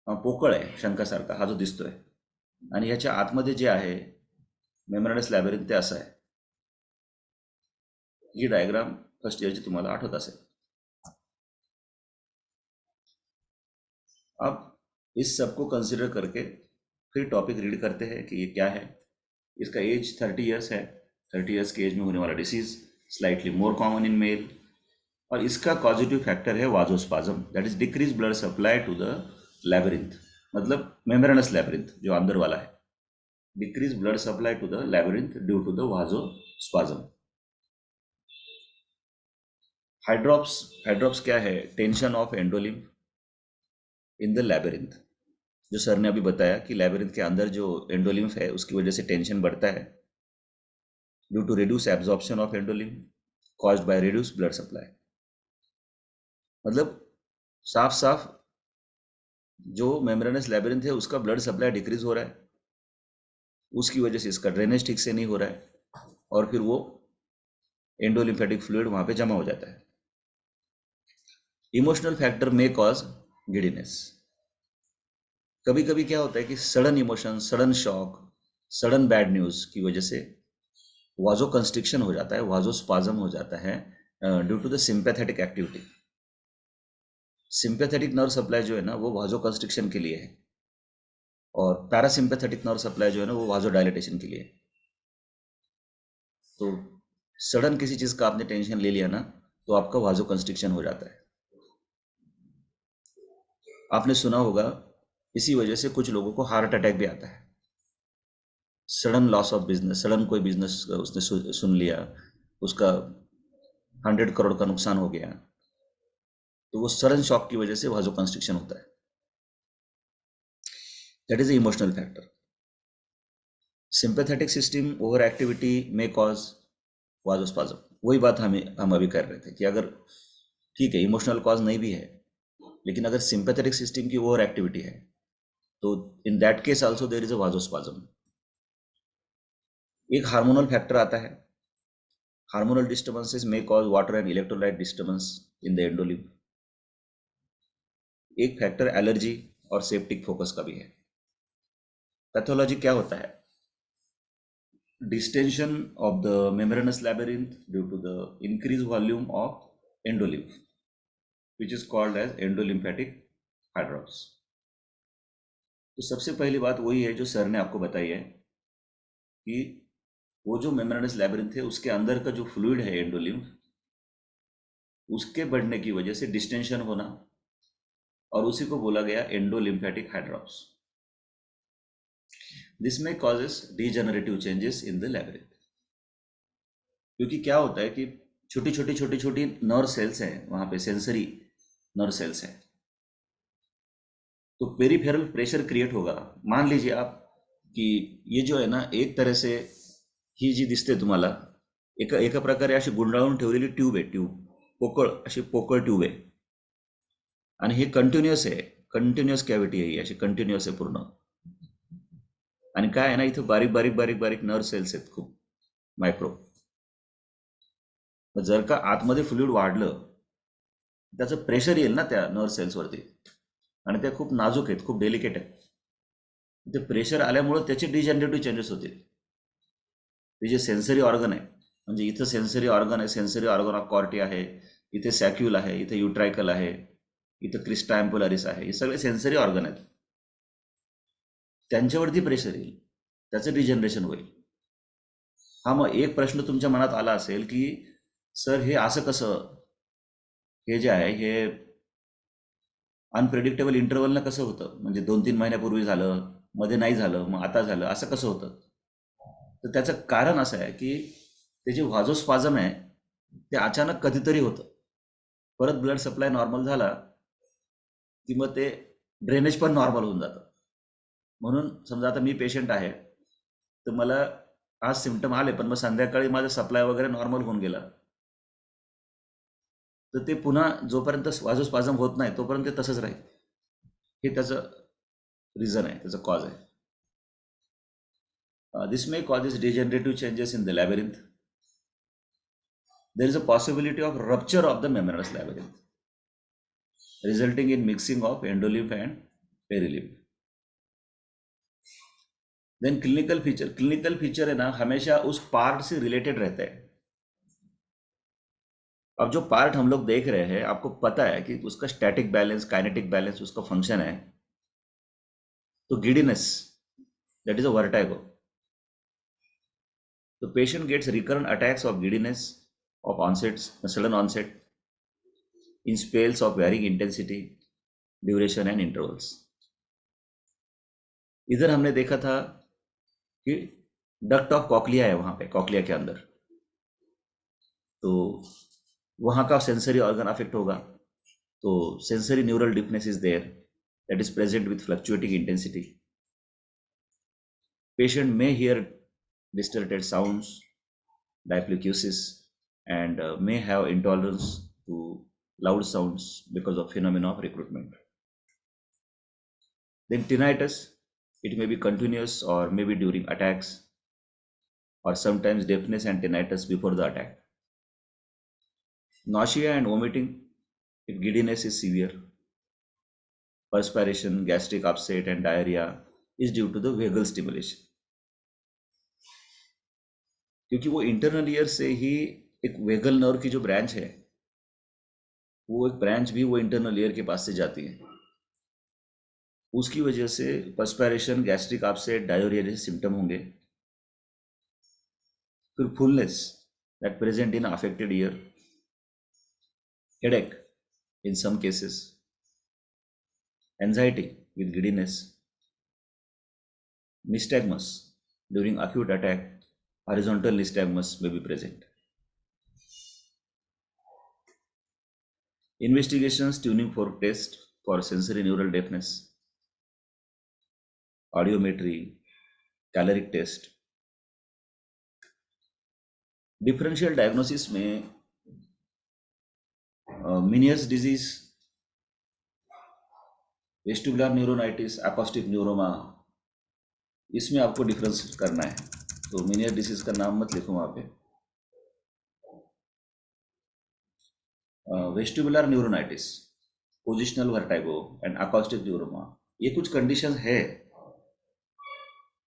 Speaker 1: पोकळ आहे शंखासारखा, हा जो दिसतोय। आणि ह्याच्या आतमध्ये जे आहे मेम्ब्रेनस लॅबिरिंथ ते असं आहे। ही डायग्राम फर्स्ट ईयरची तुम्हाला आठवत असेल। अब इस सब को कंसिडर करके फिर टॉपिक रीड करते हैं कि ये क्या है। इसका एज 30 ईयर्स है। 30 ईयर्स की एज में होने वाला disease, slightly more common in male. और इसका कॉजिटिव फैक्टर है vasospasm, that is decrease blood supply to the labyrinth. मतलब मेम्ब्रेनस लैबिरिंथ जो अंदर वाला है, decrease blood supply to the labyrinth due to the vasospasm. Hydrops, hydrops क्या है? Tension of endolymph in the labyrinth. जो sir ने अभी बताया कि लैबिरिंथ के अंदर जो एंडोलिम्फ है उसकी वजह से टेंशन बढ़ता है, due to reduce absorption of endolymph caused by reduce blood supply. मतलब साफ साफ जो मेम्ब्रेनस लैबिरिंथ है उसका ब्लड सप्लाई डिक्रीज हो रहा है, उसकी वजह से इसका ड्रेनेज ठीक से नहीं हो रहा है, और फिर वो एंडोलिम्फेटिक फ्लूइड वहां पे जमा हो जाता है। Emotional factor may cause giddiness. कभी कभी क्या होता है कि sudden emotion, sudden shock, sudden bad news की वजह से वाजो कंस्ट्रिक्शन हो जाता है, वाजो स्पाजम हो जाता है, due to the sympathetic activity. Sympathetic nerve supply जो है ना वो वाजो कंस्ट्रिक्शन के लिए है, और पैरासिम्पैथेटिक नर्व सप्लाई जो है ना वो वाजो डायलिटेशन के लिए है। तो सडन किसी चीज का आपने टेंशन ले लिया ना, तो आपका वाजो कंस्ट्रिक्शन हो जाता है। आपने सुना होगा इसी वजह से कुछ लोगों को हार्ट अटैक भी आता है। Sudden loss of business, sudden कोई बिजनेस उसने सुन लिया, उसका 100 करोड़ का नुकसान हो गया, तो वो सडन शॉक की वजह से वाजो कंस्ट्रिक्शन होता है। That is the emotional factor. Sympathetic system over activity में कॉज वाजोस्पाज्म। वही बात हम अभी कर रहे थे कि अगर ठीक है इमोशनल कॉज नहीं भी है, लेकिन अगर सिंपैथेटिक सिस्टम की ओवर एक्टिविटी है, तो in that case also there is a vasospasm. एक हार्मोनल फैक्टर आता है। हार्मोनल डिस्टर्बेंसेस में cause water and electrolyte disturbance in the endolymph. एक फैक्टर एलर्जी और सेप्टिक फोकस का भी है। पैथोलॉजी क्या होता है? distension of the membranous labyrinth due to the increased volume of endolymph, which is called as endolymphatic hydrops. तो सबसे पहली बात वही है जो सर ने आपको बताई है कि वो जो मेम्ब्रेनस लैबिरिंथ है उसके अंदर का जो फ्लूइड है एंडोलिम्फ, उसके बढ़ने की वजह से डिस्टेंशन होना, और उसी को बोला गया एंडोलिम्फेटिक हाइड्रॉप्स. दिस में causes degenerative changes in the labyrinth. क्योंकि क्या होता है कि छोटी छोटी छोटी छोटी नर्व सेल्स हैं वहाँ पे, सेंसरी नर्व सेल्स हैं, तो पेरिफेरल प्रेशर क्रिएट होगा. मान लीजिए आप की ये जो आहे ना, एक तरह से ही जी दिसते तुम्हाला एका एका प्रकारे अशी गुंडाळून ठेवलेली ट्यूब आहे, ट्यूब पोकळ, अशी पोकळ ट्यूब आहे, आणि हे कंटिन्युअस आहे, कंटिन्युअस कॅव्हिटी आहे ही, अशी कंटिन्युअस आहे पूर्ण. आणि काय आहे ना, इथं बारीक बारीक बारीक बारीक नर्व सेल्स आहेत खूप मायक्रो. जर का आतमध्ये फ्लुइड वाढलं त्याचं प्रेशर येईल ना त्या नर्व सेल्सवरती, आणि त्या खूप नाजूक आहेत, खूप डेलिकेट आहेत. ते प्रेशर आल्यामुळं त्याचे डिजनरेटिव्ह चेंजेस होतील. ते जे सेन्सरी ऑर्गन आहे, म्हणजे इथं सेन्सरी ऑर्गन आहे, सेन्सरी ऑर्गन ऑफ कॉर्टी आहे, इथे सॅक्युल आहे, इथे युट्रायकल आहे, इथं क्रिस्टा एम्पोलरिस आहे, हे सगळे सेन्सरी ऑर्गन आहेत. त्यांच्यावरती प्रेशर येईल, त्याचं डिजनरेशन होईल. हा, मग एक प्रश्न तुमच्या मनात आला असेल की सर हे असं कसं, हे जे आहे हे अनप्रेडिक्टेबल इंटरव्हलनं कसं होतं, म्हणजे 2-3 महिन्यापूर्वी झालं, मध्ये नाही झालं, मग आता झालं, असं कसं होतं? तर त्याचं कारण असं आहे की ते जे व्हाझोस्पाझम आहे ते अचानक कधीतरी होतं, परत ब्लड सप्लाय नॉर्मल झाला की मग ते ड्रेनेज पण नॉर्मल होऊन जातं. म्हणून समजा आता मी पेशंट आहे, तर मला आज सिम्पटम आले, पण मग संध्याकाळी माझा सप्लाय वगैरे नॉर्मल होऊन गेला, तर ते पुन्हा जोपर्यंत वाजोस्पाझम होत नाही तोपर्यंत ते तसंच राहील. हे त्याचं रिझन आहे, त्याचं कॉज आहे. This may causes degenerative changes in the लॅबिरिंथ. There is a possibility of rupture of the membranous labyrinth, resulting in mixing of endolymph and perilymph. Then clinical feature है ना, हमेशा उस पार्ट से रिलेटेड रहता है. अब जो पार्ट हम लोग देख रहे हैं, आपको पता है कि उसका स्टैटिक बैलेंस, काइनेटिक बैलेंस, उसका फंक्शन है. तो giddiness, that is a vertigo. The patient gets recurrent attacks of giddiness of onsets, sudden onset, in spells of varying intensity, duration and intervals. इधर हमने देखा था कि डक्ट ऑफ कॉकलिया है वहाँ पे, कॉकलिया के अंदर, तो वहाँ का सेंसरी ऑर्गन अफेक्ट होगा. तो sensory neural deafness is there, that is present with fluctuating intensity. Patient may hear distorted sounds, diplecusis, and may have intolerance to loud sounds because of phenomena of recruitment. Then tinnitus, it may be continuous or maybe during attacks, or sometimes deafness and tinnitus before the attack. Nausea and vomiting if giddiness is severe. Perspiration, gastric upset and diarrhea is due to the vagal stimulation. क्योंकि वो internal ear से ही एक vagal nerve की जो branch है, वो एक branch भी वो इंटरनल ईयर के पास से जाती है. उसकी वजह से पर्सपायरेशन, गैस्ट्रिक अपसेट, डायरिया जैसे सिम्टम होंगे. फिर fullness that present in affected ear, headache in some cases, anxiety with giddiness, nystagmus during acute attack, horizontal nystagmus may be present. Investigations, tuning fork test for sensory neural deafness, audiometry, caloric test. Differential diagnosis में Meniere's disease, vestibular neuronitis, acoustic neuroma, इसमें आपको difference करना है. तो Meniere disease का नाम मत लिखो वहाँ पे. Vestibular neuronitis, positional vertigo and acoustic neuroma, ये कुछ कंडीशन है,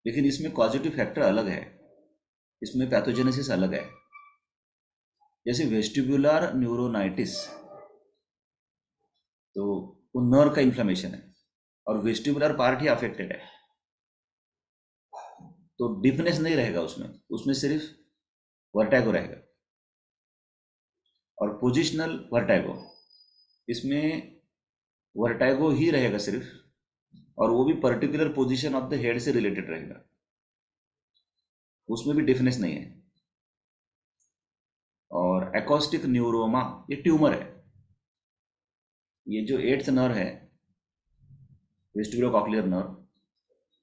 Speaker 1: लेकिन इसमें कॉजेटिव फैक्टर अलग है. इसमें पैथोजेनेसिस अलग है। जैसे वेस्टिबुलर न्यूरोनाइटिस, तो वो नर्व का इन्फ्लेमेशन है और वेस्टिबुलर पार्ट ही अफेक्टेड है, तो डिफनेस नहीं रहेगा उसमें, उसमें सिर्फ वर्टैगो रहेगा। और पोजिशनल वर्टैगो, इसमें वर्टैगो ही रहेगा सिर्फ, और वो भी particular position of the head से रिलेटेड रहेगा, उसमें भी डिफनेस नहीं है। और एकॉस्टिक न्यूरोमा, ये ट्यूमर है, ये जो एट्थ नर्व है, वेस्टिबुलो कॉक्लियर नर्व,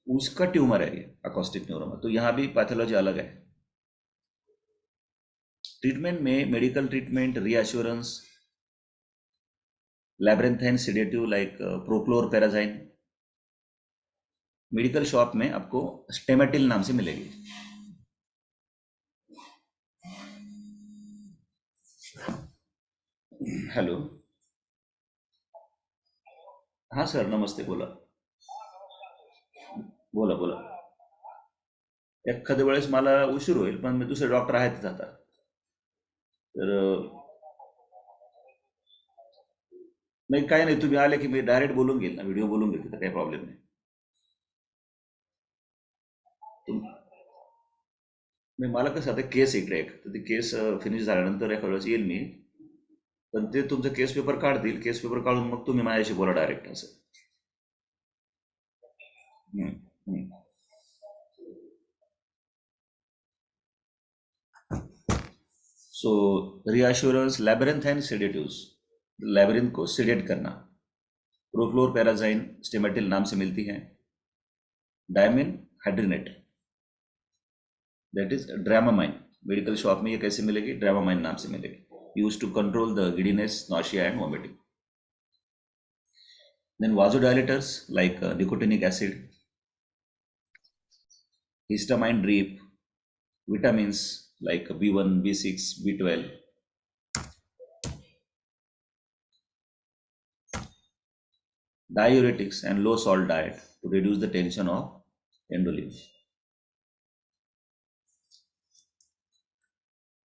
Speaker 1: उसका ट्यूमर है ये एकॉस्टिक न्यूरोमा। तो यहाँ भी पैथोलॉजी अलग है। ट्रीटमेंट में medical treatment, reassurance, labyrinthine sedative like prochlorperazine, medical shop में आपको स्टेमेटिल नाम से मिलेगी। हेलो। हाँ सर, नमस्ते, बोला बोला बोला. एखाद्या वेळेस मला उशीर होईल, पण मी दुसरे डॉक्टर आहेतच आता. तर नाही, काही नाही, तुम्ही आले की मी डायरेक्ट बोलून घेईल ना, व्हिडिओ बोलून घेईल, तिथं काही प्रॉब्लेम नाही. तुम नाही, मला कसं आता केस इकडे एक, तर ते केस फिनिश झाल्यानंतर एखाद्या वेळेस येईल मी, पण ते तुमचं केस पेपर काढतील, केस पेपर काढून मग तुम्ही माझ्याशी बोला डायरेक्ट असं. हम्म, हम्म. सो रिअश्योरेंस, लैब्रिन्थाइन सेडेटिव्स, लैब्रिन्थ को सेडेट करना, प्रोक्लोरपेराजाइन स्टेमेटिल नाम से मिलती हैं, dimenhydrinate, that is Dramamine, medical shop में ये कैसे मिलेगी, ड्रामामाइन नाम से मिलेगी, use to control the giddiness, nausea and vomiting. Then vasodilators like nicotinic acid, histamine drip, vitamins like B1, B6, B12, diuretics and low salt diet to reduce the tension of endolymph.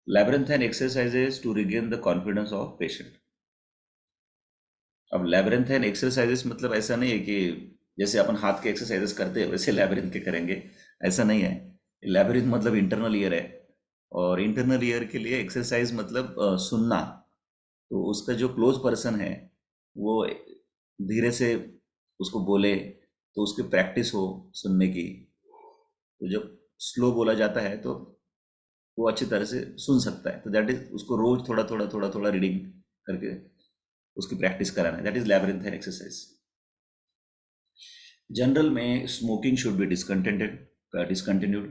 Speaker 1: Labyrinthine exercises to regain the confidence of patient. अब लैब्रिन्थाइन exercises मतलब ऐसा नहीं है कि जैसे अपन हाथ के exercises करते हैं वैसे लैब्रिन्थ के करेंगे, ऐसा नहीं है. लैब्रिन्थ मतलब इंटरनल ईयर है, और इंटरनल ईयर के लिए एक्सरसाइज मतलब सुनना. तो उसका जो क्लोज पर्सन है वो धीरे से उसको बोले, तो उसकी प्रैक्टिस हो सुनने की. तो जब स्लो बोला जाता है तो वो अच्छी तरह से सुन सकता है, तो दैट इज उसको रोज थोड़ा थोड़ा थोड़ा थोड़ा रीडिंग करके उसकी प्रैक्टिस कराना है, दैट इज लैब्रिन्थाइन एक्सरसाइज. जनरल में smoking should be discontinued,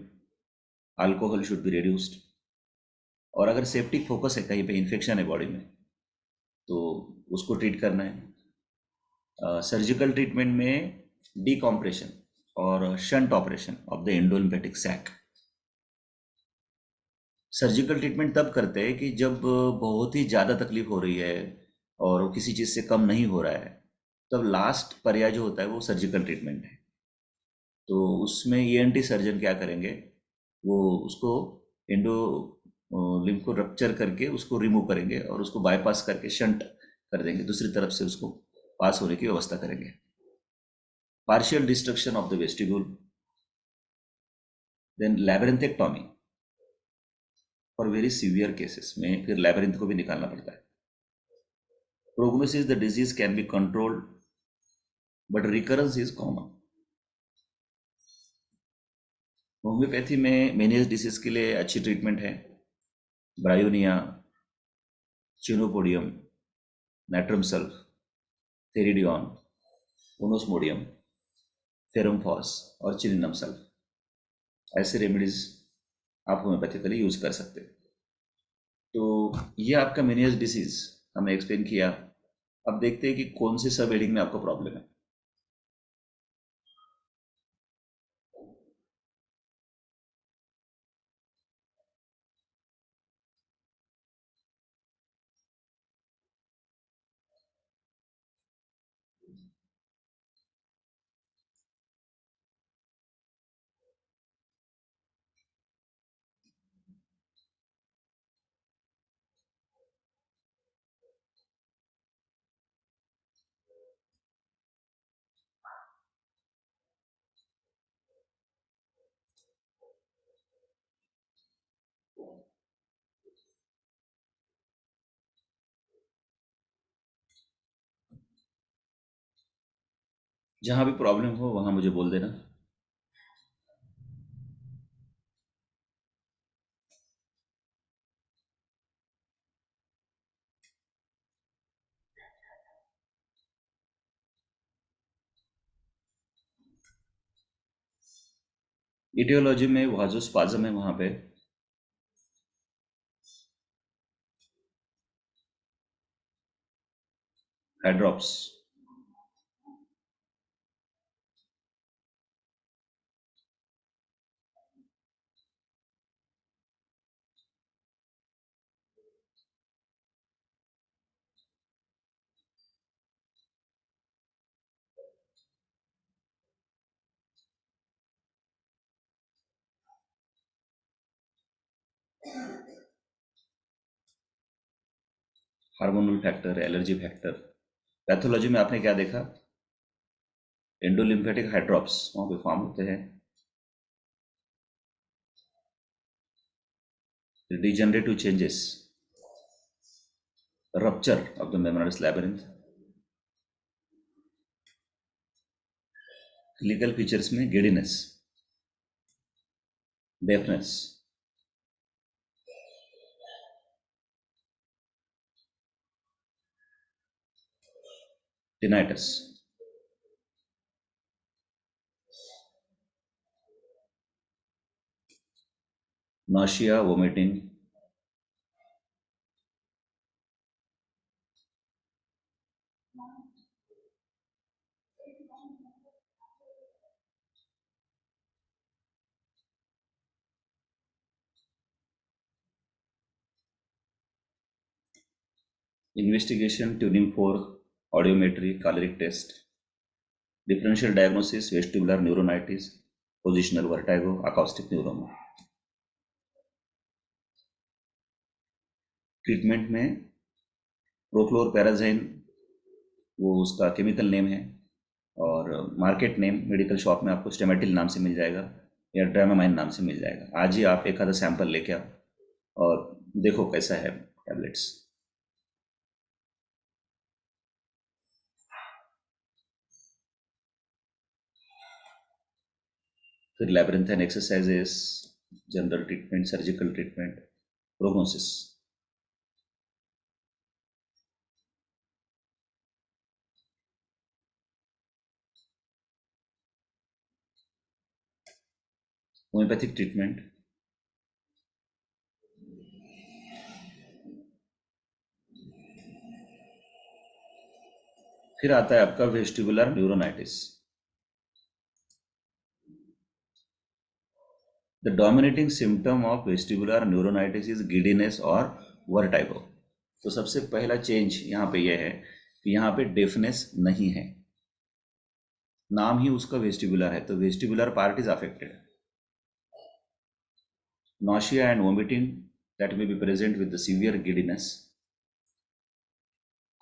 Speaker 1: alcohol should be reduced, और अगर सेप्टिक फोकस है, कहीं पे इन्फेक्शन है बॉडी में, तो उसको ट्रीट करना है. सर्जिकल ट्रीटमेंट में डीकॉम्प्रेशन और shunt operation of the endolymphatic sac. Surgical treatment तब करते हैं कि जब बहुत ही ज़्यादा तकलीफ हो रही है और वो किसी चीज़ से कम नहीं हो रहा है, तब लास्ट पर्याय जो होता है वो सर्जिकल ट्रीटमेंट है. तो उसमें ईएनटी सर्जन क्या करेंगे, वो उसको एंडो लिम्फ को रप्चर करके उसको रिमूव करेंगे और उसको बाईपास करके शंट कर देंगे, दूसरी तरफ से उसको पास होने की व्यवस्था करेंगे. Partial destruction of the vestibule, then labyrinthectomy, for very severe cases में फिर लैब्रिन्थ को भी निकालना पड़ता है. Prognosis, the disease can be controlled but recurrence is common. Homeopathy में मेनियस डिसीज के लिए अच्छी ट्रीटमेंट है, bryonia, chenopodium, natrum sulph, theridion, onosmodium, ferrum phos और चिनिनम सल्फ, ऐसे रेमेडीज आप होम्योपैथिकली यूज कर सकते हैं. तो ये आपका मेनियस डिसीज हमने एक्सप्लेन किया. अब देखते हैं कि कौन से सब हेडिंग में आपको प्रॉब्लम है. जहाँ भी प्रॉब्लम हो वहाँ मुझे बोल देना। इटियोलॉजी में वाजोस्पाज्म है वहाँ पे। Hydrops. Hormonal factor, allergy factor. Pathology में आपने क्या देखा? एंडोलिम्फेटिक हाइड्रॉप्स वहाँ पे फॉर्म होते हैं। Degenerative changes, rupture of the membranous labyrinth. Clinical features में giddiness, deafness, tinnitus, nausea, vomiting, investigation, tuning fork, audiometry, caloric test, differential diagnosis, vestibular neuronitis, positional vertigo, acoustic neuroma। Treatment में प्रोक्लोरपैराज़ाइन वो उसका chemical name है, और market name medical shop में आपको Stemetil नाम से मिल जाएगा या ड्रामामाइन नाम से मिल जाएगा। आज ही आप एक आधा सैंपल लेके आओ और देखो कैसा है टैबलेट्स। फिर labyrinthine exercises, general treatment, surgical treatment, prognosis. Homeopathic treatment. फिर आता है आपका vestibular neuronitis. The dominating symptom of vestibular neuronitis is giddiness और वर्टाइगो। तो सबसे पहला चेंज यहाँ पे यह है कि यहाँ पे डेफनेस नहीं है, नाम ही उसका वेस्टिबुलर है, तो vestibular part is affected. Nausea and vomiting that may be present with the severe giddiness.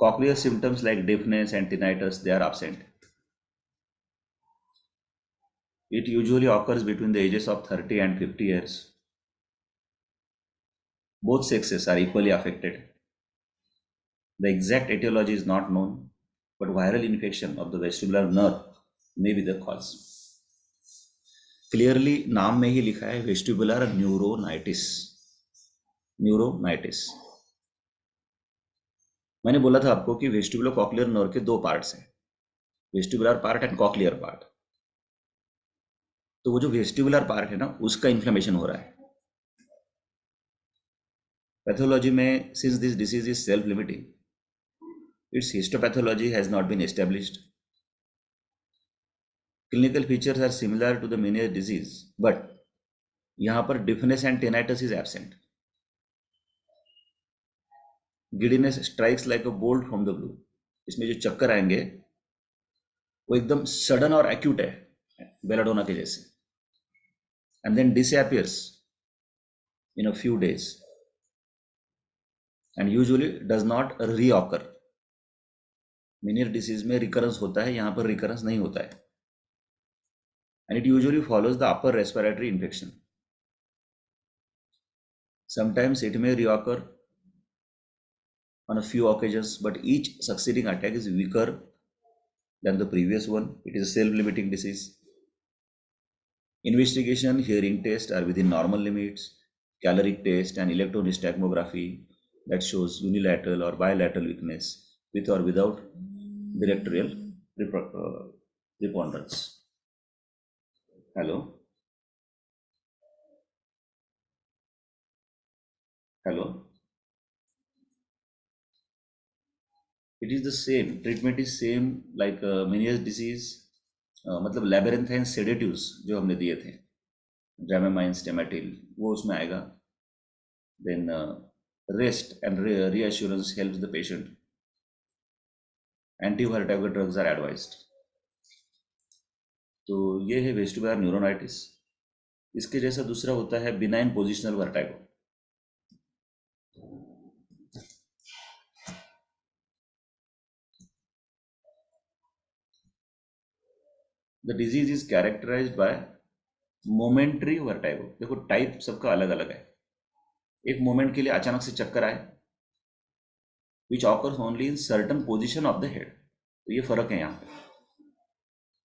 Speaker 1: Cochlear symptoms like deafness and tinnitus, they are absent. It usually occurs between the ages of 30 and 50 years. Both sexes are equally affected. The exact etiology is not known, but viral infection of the vestibular nerve may be the cause. Clearly नाम में ही लिखा है vestibular neuronitis. Neuronitis मैंने बोला था आपको कि vestibular cochlear nerve के दो पार्ट्स हैं, vestibular part and cochlear part. तो वो जो वेस्टिबुलर पार्ट है ना, उसका इन्फ्लेमेशन हो रहा है। पैथोलॉजी में since this disease is self limiting, its histopathology has not been established. Clinical features are similar to the Meniere's disease, but यहाँ पर deafness and tinnitus is absent. Giddiness strikes like a bolt from the blue. इसमें जो चक्कर आएंगे वो एकदम sudden और acute है, बेलाडोना के जैसे, and then disappears in a few days and usually does not reoccur। Meniere disease में रिकरेंस होता है, यहाँ पर रिकरेंस नहीं होता है, and it usually follows the upper respiratory infection। Sometimes it may reoccur on a few occasions, but each succeeding attack is weaker than the previous one. It is a self-limiting disease. Investigation, hearing test are within normal limits. Caloric test and electronystagmography that shows unilateral or bilateral weakness with or without directorial preponderance. Hello? Hello? It is the same. Treatment is same like Meniere's disease. मतलब लैबेरेंथाइन sedatives जो हमने दिए थे, ड्रामामाइन, स्टेमाटिल, वो उसमें आएगा. Then rest and reassurance helps the patient. Antivertigo drugs are advised. तो ये है वेस्टिबुलर न्यूरोनाइटिस. इसके जैसा दूसरा होता है benign positional vertigo. The disease is characterised by momentary vertigo. देखो टाइप सबका अलग अलग है. एक मोमेंट के लिए अचानक से चक्कर आए, which occurs only in certain position of the head. तो ये फर्क है यहाँ पे.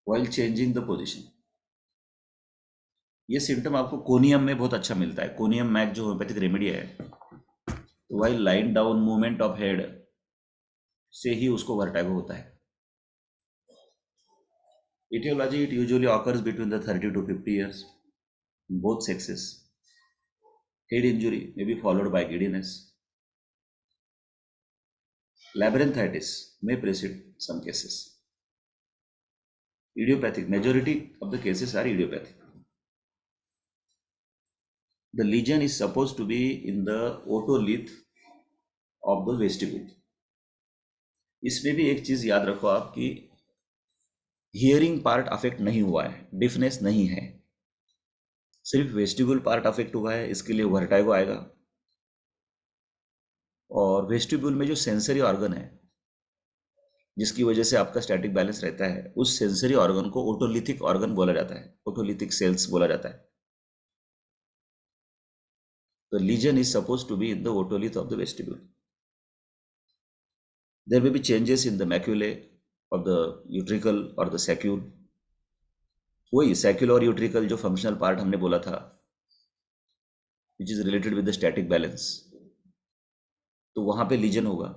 Speaker 1: While changing the position. ये सिम्टम आपको कोनियम में बहुत अच्छा मिलता है. कोनियम मैक जो होम्योपैथिक रेमेडी है, तो while line down movement of head से ही उसको वर्टाइगो होता है. Etiology, it usually occurs between the 30 to 50 years in both sexes. Head injury may be followed by giddiness. Labyrinthitis may precede some cases. Idiopathic, majority of the cases are idiopathic. The lesion is supposed to be in the otolith of the vestibule. इसमें भी एक चीज याद रखो आप कि hearing part affect नहीं हुआ है, डिफनेस नहीं है, सिर्फ वेस्टिब्यूल पार्ट अफेक्ट हुआ है. इसके लिए वर्टाइगो आएगा. और वेस्टिब्यूल में जो सेंसरी ऑर्गन है, जिसकी वजह से आपका स्टैटिक बैलेंस रहता है, उस सेंसरी ऑर्गन को ओटोलिथिक ऑर्गन बोला जाता है, ओटोलिथिक सेल्स बोला जाता है. The lesion is supposed to be in the otolith of the vestibule. There may be changes in the maculae of the utricle or the saccule. वही सैक्यूल और utricle जो फंक्शनल पार्ट हमने बोला था, which is related with the static balance, तो वहां पे lesion होगा.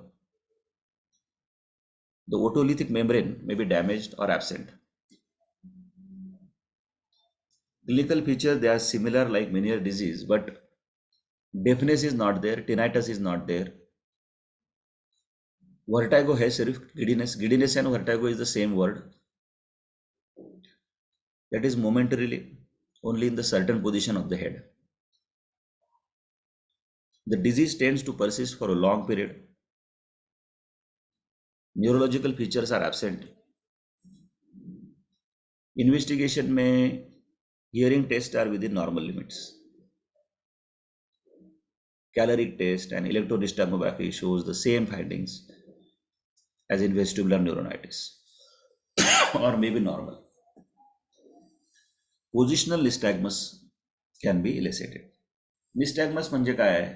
Speaker 1: द ओटोलिथिक मेम्ब्रेन में बी डैमेज्ड और absent. Clinical feature they are similar like Meniere disease, but deafness is not there, tinnitus is not there. Vertigo है सिर्फ giddiness. Giddiness and vertigo is the same word. That is momentarily only in the certain position of the head. The disease tends to persist for a long period. Neurological features are absent. Investigation में hearing tests are within normal limits. Caloric test and electronystagmography shows the same findings as in vestibular neuronitis or maybe normal. Positional nystagmus can be elicited. Nystagmus म्हणजे काय आहे?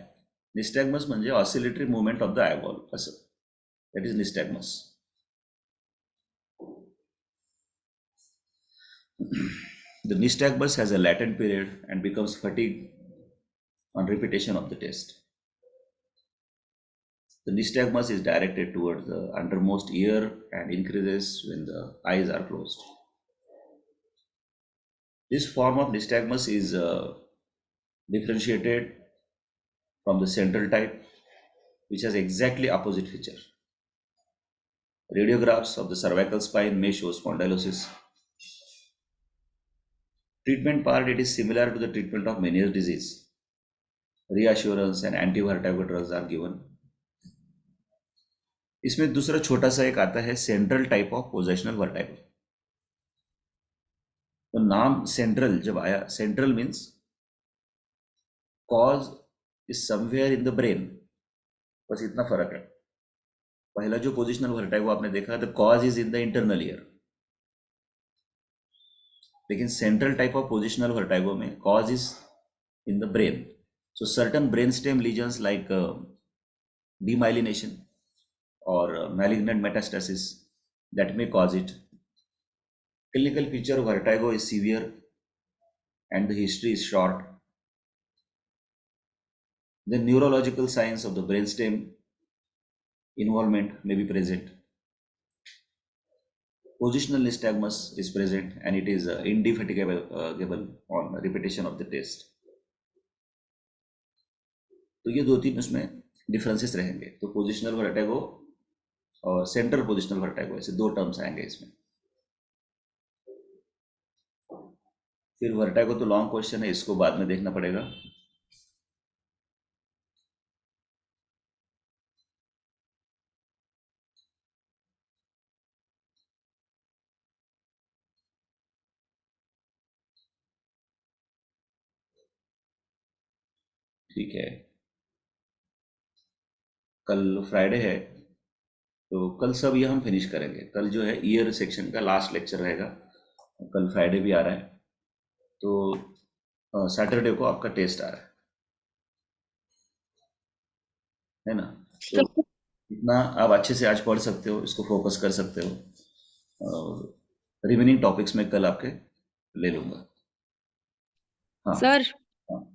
Speaker 1: Nystagmus म्हणजे oscillatory movement of the eyeball, असं. That is nystagmus. The nystagmus has a latent period and becomes fatigue on repetition of the test. The nystagmus is directed towards the undermost ear and increases when the eyes are closed. This form of nystagmus is differentiated from the central type, which has exactly opposite feature. Radiographs of the cervical spine may show spondylosis. Treatment part, it is similar to the treatment of Meniere's disease. Reassurance and anti-vertigo drugs are given. इसमें दूसरा छोटा सा एक आता है central type of पोजेशनल vertigo. तो नाम central जब आया, central means cause is somewhere in the brain, बस इतना फर्क है. पहला जो पोजिशनल वर्टाइगो आपने देखा, the cause is in the internal ear. लेकिन central type of positional vertigo में cause is in the brain. So certain brain stem lesions like demyelination or malignant metastasis that may cause it. Clinical feature vertigo is severe and the history is short. The neurological signs of the brainstem involvement may be present. Positional nystagmus is present and it is indefatigable on repetition of the test. तो ये दो तीन उसमें differences रहेंगे। तो positional vertigo और central positional vertigo, ऐसे दो टर्म्स आएंगे इसमें। फिर वर्टिगो तो लॉन्ग क्वेश्चन है, इसको बाद में देखना पड़ेगा। ठीक है, कल फ्राइडे है तो कल सब ये हम फिनिश करेंगे। कल जो है ईयर सेक्शन का लास्ट लेक्चर रहेगा। कल फ्राइडे भी आ रहा है, तो सैटरडे को आपका टेस्ट आ रहा है ना। तो
Speaker 3: सर
Speaker 1: इतना आप अच्छे से आज पढ़ सकते हो, इसको फोकस कर सकते हो। और रिमेनिंग टॉपिक्स में कल आपके ले लूँगा। हाँ।
Speaker 3: सर
Speaker 1: हाँ।